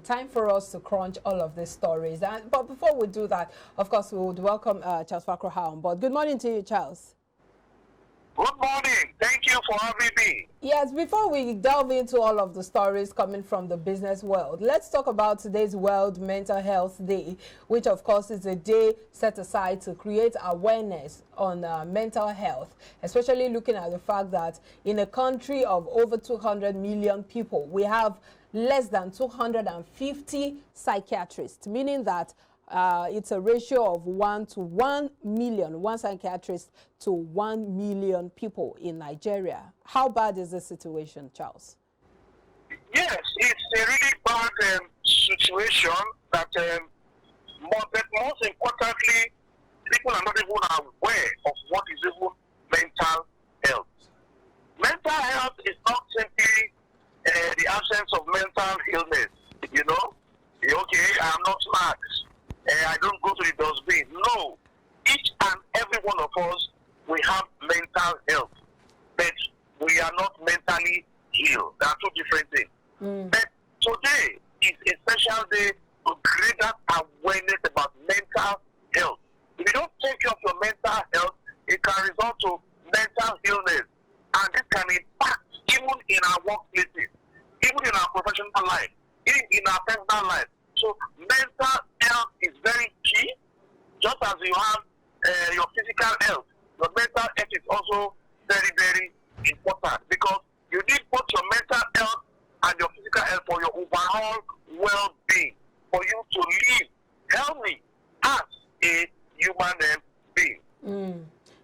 Time for us to crunch all of these stories. But before we do that, of course, we would welcome Charles Fakroha on board. Good morning to you, Charles. Good morning. Thank you for having me. Yes, before we delve into all of the stories coming from the business world, let's talk about today's World Mental Health Day, which of course is a day set aside to create awareness on mental health, especially looking at the fact that in a country of over 200 million people, we have less than 250 psychiatrists, meaning that it's a ratio of 1 to 1 million, one psychiatrist to 1 million people in Nigeria. How bad is the situation, Charles? Yes, it's a really bad situation that, but most importantly, people are not even aware of what is even mental health. Mental health is not simply the absence of mental illness. You know, okay, I'm not mad. I don't go to the dustbin. No. Each and every one of us, we have mental health. But we are not mentally ill. There are two different things. But today is a special day to create that awareness about mental health. If you don't take care of your mental health, it can result to mental illness. And this can impact even in our workplaces, even in our professional life, even in our personal life. So mental health is very key, just as you have your physical health. Your mental health is also very, very important because you need both your mental health and your physical health for your overall well-being, for you to live healthy as a human being.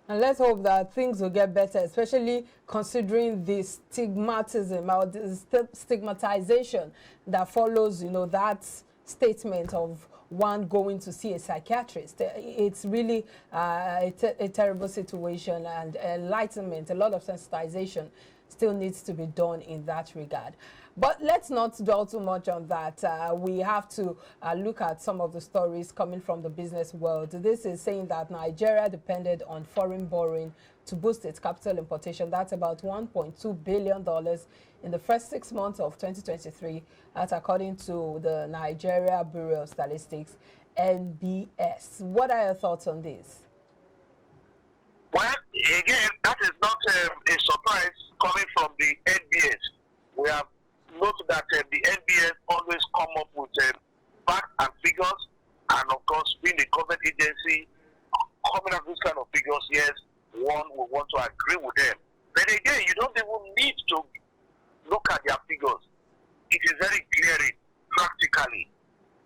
And let's hope that things will get better, especially considering the stigmatism or the stigmatization that follows, that statement of one going to see a psychiatrist. It's really a terrible situation, and enlightenment, a lot of sensitization still needs to be done in that regard. But let's not dwell too much on that. We have to look at some of the stories coming from the business world. This is saying that Nigeria depended on foreign borrowing to boost its capital importation. That's about $1.2 billion in the first 6 months of 2023. That's according to the Nigeria Bureau of Statistics, NBS. What are your thoughts on this? Well, again, that is not a surprise coming from the NBS. We have noted that the NBS always come up with facts and figures, and of course, being a government agency, coming up with this kind of figures, yes, one will want to agree with them. But again, you don't even need to look at their figures. It is very glaring, practically.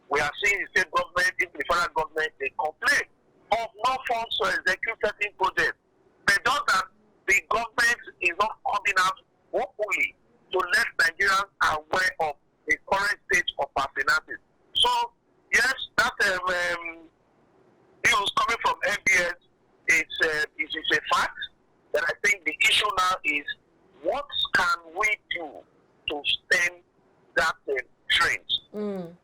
We are seeing the state government, even the federal government, they complain of no funds to execute certain projects. But not that the government is not coming out openly to let Nigerians aware of the current state of our finances. So, yes, that news coming from NBS is a fact. But I think the issue now is what can we do to stem that trend?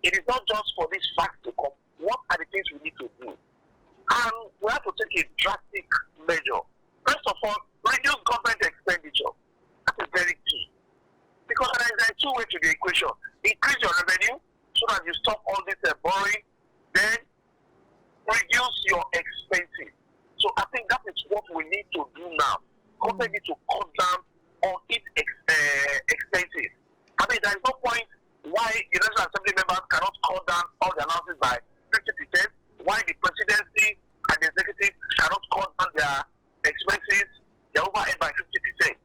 It is not just for this fact to come. What are the things we need to do? And we have to take a drastic measure. First of all, reduce government expenditure. That is very key. Because there are two ways to the equation. Increase your revenue so that you stop all this borrowing. Then reduce your expenses. So I think that is what we need to do now. Government need to cut down on its expenses. I mean, there is no point why the National Assembly members cannot cut down all the allowances by 50%, why the presidency and the executive cannot cut down their expenses, their overhead by 50%.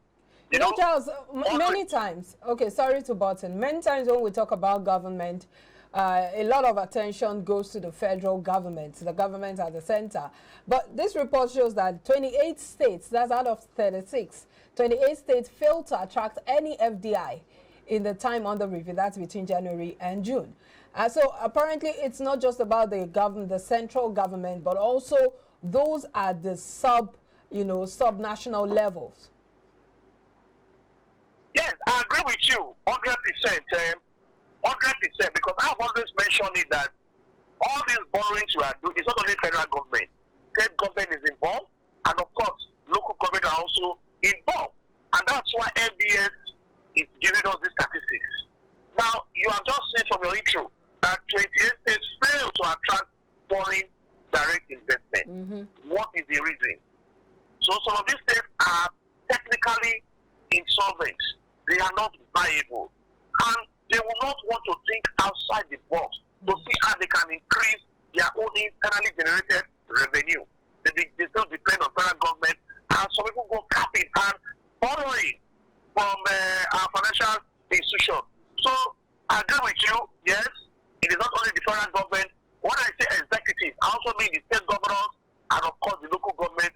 You know, Charles, many times, okay, sorry to button, many times when we talk about government, a lot of attention goes to the federal government, the government at the center. But this report shows that 28 states, that's out of 36, 28 states failed to attract any FDI in the time under review. That's between January and June. So apparently it's not just about the central government, but also those at the sub-national levels. Yes, I agree with you 100%. 100%, because I've always mentioned it that all these borrowings we are doing is not only federal government. State government is involved, and of course, local government are also involved. And that's why NBS is giving us these statistics. Now, you you have just seen from your intro that 28 states fail to attract foreign direct investment. What is the reason? So some of these states are technically insolvent. They are not viable. And they will not want to think outside the box to see how they can increase their own internally generated revenue. They still depend on federal government, and some people go cap in hand borrowing from our financial institution. So I agree with you, yes, it is not only the federal government. When I say executive, I also mean the state governors and of course the local government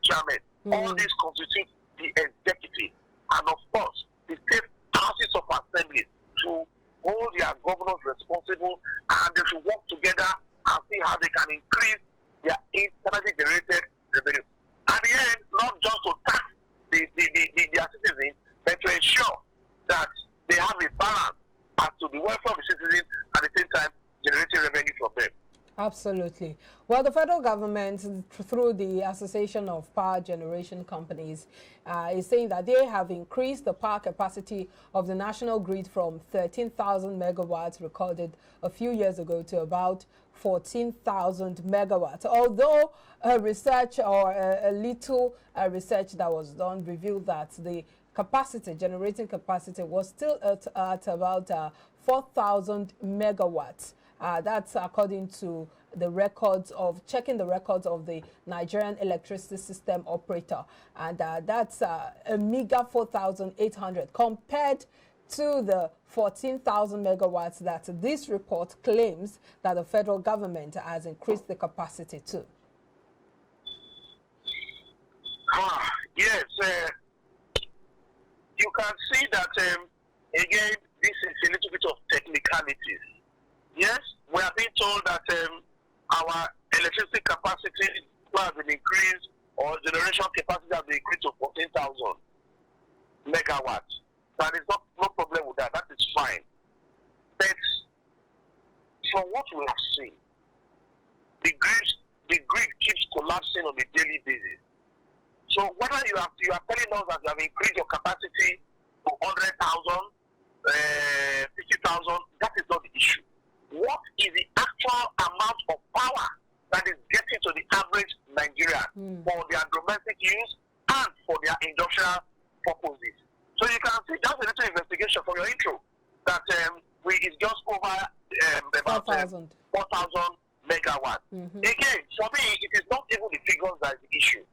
chairman. All these constitute the executive, and of course the state houses of assembly to hold their governors responsible, and they should work together and see how they can increase their internally generated revenue. At the end, not just to tax their citizens, but to ensure that they have a balance as to the welfare of the citizens, at the same time generating revenue from them. Absolutely. Well, the federal government, through the Association of Power Generation Companies, is saying that they have increased the power capacity of the national grid from 13,000 megawatts recorded a few years ago to about 14,000 megawatts. Although a research or a little research that was done revealed that the capacity, generating capacity, was still at about 4,000 megawatts. That's according to the records of checking the records of the Nigerian electricity system operator, and that's a meager 4,800 compared to the 14,000 megawatts that this report claims that the federal government has increased the capacity to. Yes, you can see that again. This is a little bit of technicalities. Yes, we are being told that our electricity capacity has been increased, or generation capacity has been increased to 14,000 megawatts. There is no problem with that. That is fine. But from what we have seen, the grid keeps collapsing on a daily basis. So whether you are telling us that you have increased your capacity to 100,000, 50,000, that is not the issue. What is the actual amount of power that is getting to the average Nigerian for their domestic use and for their industrial purposes? So you can see just a little investigation from your intro that it's just over about 4,000 megawatts. Again, for me, it is not even the figures that is the issue.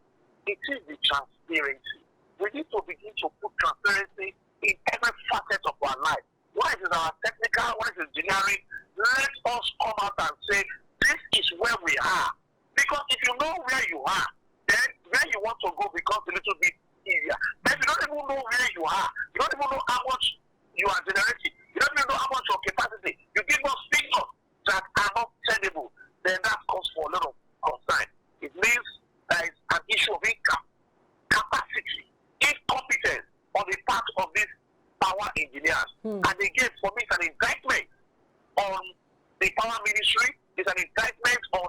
It is the transparency. We need to begin to put transparency in every facet of our life. What is our technical, what is engineering? Let us come out and say, this is where we are. Because if you know where you are, then where you want to go becomes a little bit easier. But if you don't even know where you are, you don't even know how much you are generating, you don't even know how much your capacity, you give us figures that are not tenable, then that calls for a lot of concern. It means there is an issue of income, capacity, incompetence on the part of these power engineers. And again, for me, it's an indictment on the power ministry, it's an indictment on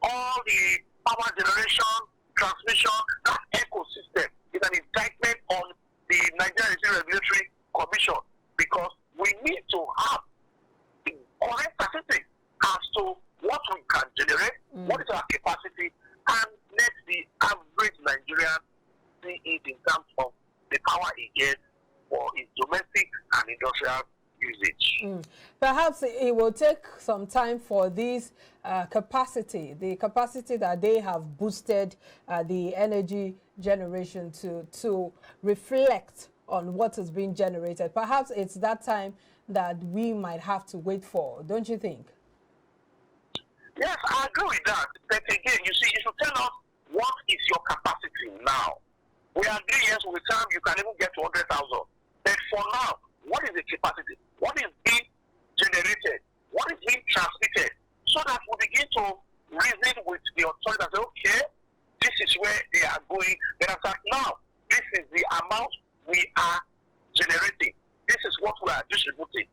all the power generation, transmission, that ecosystem. It's an indictment on the Nigerian Energy Regulatory Commission, because we need to have the correct statistics as to what we can generate, what is our capacity, and let the average Nigerian see it in terms of the power he gets for his domestic and industrial usage. Perhaps it will take some time for this capacity, the capacity that they have boosted the energy generation to reflect on what is being generated. Perhaps it's that time that we might have to wait for, don't you think? Yes, I agree with that. But again, you see, you should tell us what is your capacity now. We agree, yes, with time you can even get to 100,000. But for now, what is the capacity? What is being generated? What is being transmitted? So that we begin to reason with the authority and say, okay, this is where they are going. Then after now, this is the amount we are generating. This is what we are distributing.